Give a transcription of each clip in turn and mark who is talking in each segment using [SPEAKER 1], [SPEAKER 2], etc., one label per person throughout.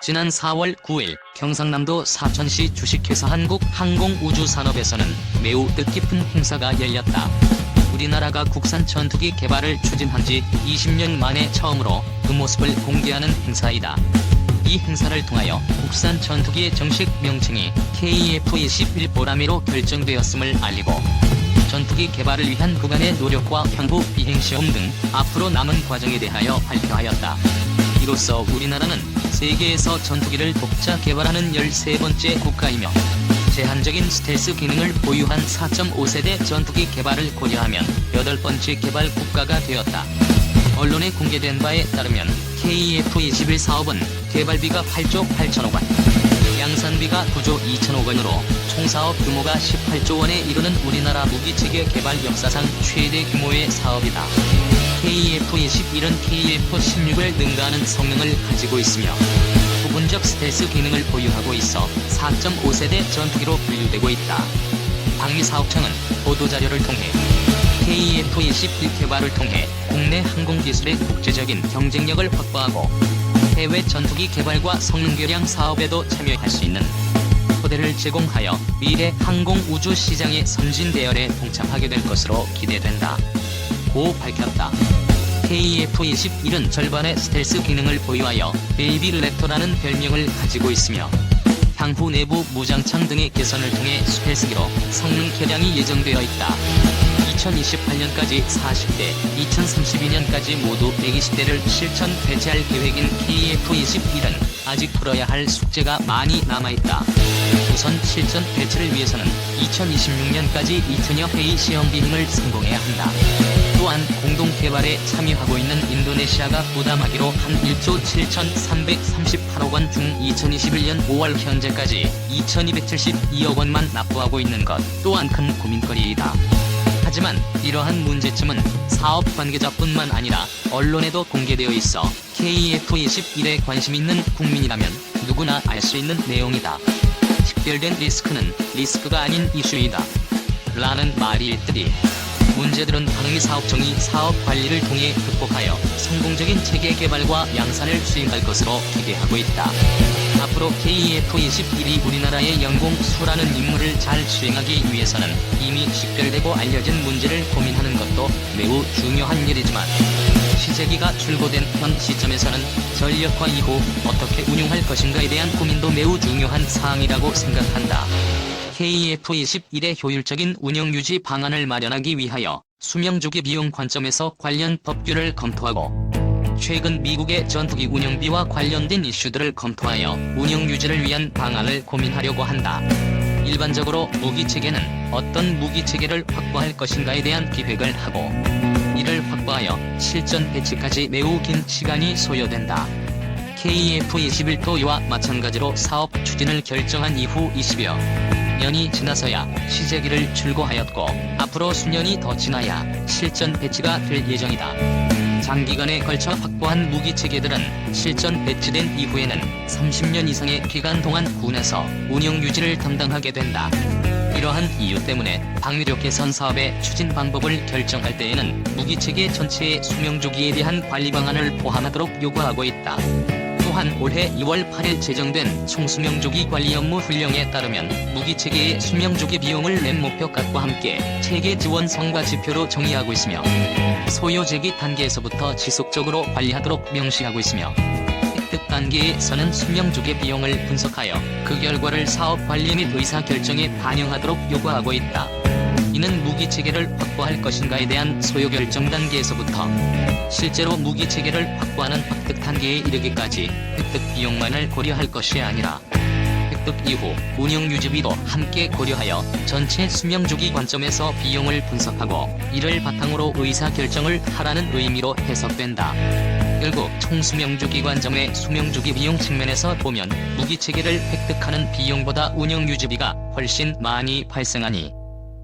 [SPEAKER 1] 지난 4월 9일 경상남도 사천시 주식회사 한국항공우주산업에서는 매우 뜻깊은 행사가 열렸다. 우리나라가 국산 전투기 개발을 추진한 지 20년 만에 처음으로 그 모습을 공개하는 행사이다. 이 행사를 통하여 국산 전투기의 정식 명칭이 KF-21 보라매로 결정되었음을 알리고 전투기 개발을 위한 그간의 노력과 향후 비행시험 등 앞으로 남은 과정에 대하여 발표하였다. 이로써 우리나라는 세계에서 전투기를 독자 개발하는 13번째 국가이며 제한적인 스텔스 기능을 보유한 4.5세대 전투기 개발을 고려하면 8번째 개발 국가가 되었다. 언론에 공개된 바에 따르면 KF-21 사업은 개발비가 8조 8천억 원, 양산비가 9조 2천억 원으로 총 사업 규모가 18조 원에 이르는 우리나라 무기체계 개발 역사상 최대 규모의 사업이다. KF-21은 KF-16을 능가하는 성능을 가지고 있으며 부분적 스텔스 기능을 보유하고 있어 4.5세대 전투기로 분류되고 있다. 방위사업청은 보도자료를 통해 KF-21 개발을 통해 국내 항공기술의 국제적인 경쟁력을 확보하고 해외 전투기 개발과 성능 개량 사업에도 참여할 수 있는 토대를 제공하여 미래 항공우주 시장의 선진 대열에 동참하게 될 것으로 기대된다. 고 밝혔다. KF-21은 절반의 스텔스 기능을 보유하여 베이비 랩터라는 별명을 가지고 있으며 향후 내부 무장창 등의 개선을 통해 스텔스기로 성능 개량이 예정되어 있다. 2028년까지 40대, 2032년까지 모두 120대를 실전 배치할 계획인 KF-21은 아직 풀어야 할 숙제가 많이 남아있다. 우선 실전 배치를 위해서는 2026년까지 2000여 회의 시험 비행을 성공해야 한다. 또한 공동 개발에 참여하고 있는 인도네시아가 부담하기로 한 1조 7,338억 원 중 2021년 5월 현재까지 2,272억 원만 납부하고 있는 것 또한 큰 고민거리이다. 하지만 이러한 문제점은 사업 관계자뿐만 아니라 언론에도 공개되어 있어 KF-21에 관심 있는 국민이라면 누구나 알 수 있는 내용이다. 식별된 리스크는 리스크가 아닌 이슈이다. 라는 말이 일들이 문제들은 방위사업청이 사업 관리를 통해 극복하여 성공적인 체계 개발과 양산을 수행할 것으로 기대하고 있다. 앞으로 KF-21이 우리나라의 영공수라는 임무를 잘 수행하기 위해서는 이미 식별되고 알려진 문제를 고민하는 것도 매우 중요한 일이지만 시제기가 출고된 현 시점에서는 전력화 이후 어떻게 운용할 것인가에 대한 고민도 매우 중요한 사항이라고 생각한다. KF-21의 효율적인 운영 유지 방안을 마련하기 위하여 수명주기 비용 관점에서 관련 법규를 검토하고 최근 미국의 전투기 운영비와 관련된 이슈들을 검토하여 운영 유지를 위한 방안을 고민하려고 한다. 일반적으로 무기체계는 어떤 무기체계를 확보할 것인가에 대한 기획을 하고 이를 확보하여 실전 배치까지 매우 긴 시간이 소요된다. KF-21 또이와 마찬가지로 사업 추진을 결정한 이후 20여 년이 지나서야 시제기를 출고하였고 앞으로 수년이 더 지나야 실전 배치가 될 예정이다. 장기간에 걸쳐 확보한 무기체계들은 실전 배치된 이후에는 30년 이상의 기간 동안 군에서 운영 유지를 담당하게 된다. 이러한 이유 때문에 방위력 개선 사업의 추진 방법을 결정할 때에는 무기체계 전체의 수명주기에 대한 관리 방안을 포함하도록 요구하고 있다. 또한 올해 2월 8일 제정된 총수명주기 관리 업무 훈령에 따르면 무기체계의 수명주기 비용을 낸 목표값과 함께 체계 지원 성과 지표로 정의하고 있으며 소요제기 단계에서부터 지속적으로 관리하도록 명시하고 있으며 획득 단계에서는 수명주기 비용을 분석하여 그 결과를 사업 관리 및 의사결정에 반영하도록 요구하고 있다. 이는 무기체계를 확보할 것인가에 대한 소요결정 단계에서부터 실제로 무기체계를 확보하는 획득 단계에 이르기까지 획득 비용만을 고려할 것이 아니라 획득 이후 운영 유지비도 함께 고려하여 전체 수명주기 관점에서 비용을 분석하고 이를 바탕으로 의사결정을 하라는 의미로 해석된다. 결국 총수명주기 관점의 수명주기 비용 측면에서 보면 무기체계를 획득하는 비용보다 운영 유지비가 훨씬 많이 발생하니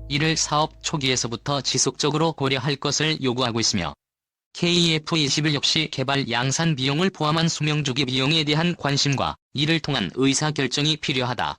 [SPEAKER 1] 이를 사업 초기에서부터 지속적으로 고려할 것을 요구하고 있으며 KF-21 역시 개발 양산 비용을 포함한 수명주기 비용에 대한 관심과 이를 통한 의사결정이 필요하다.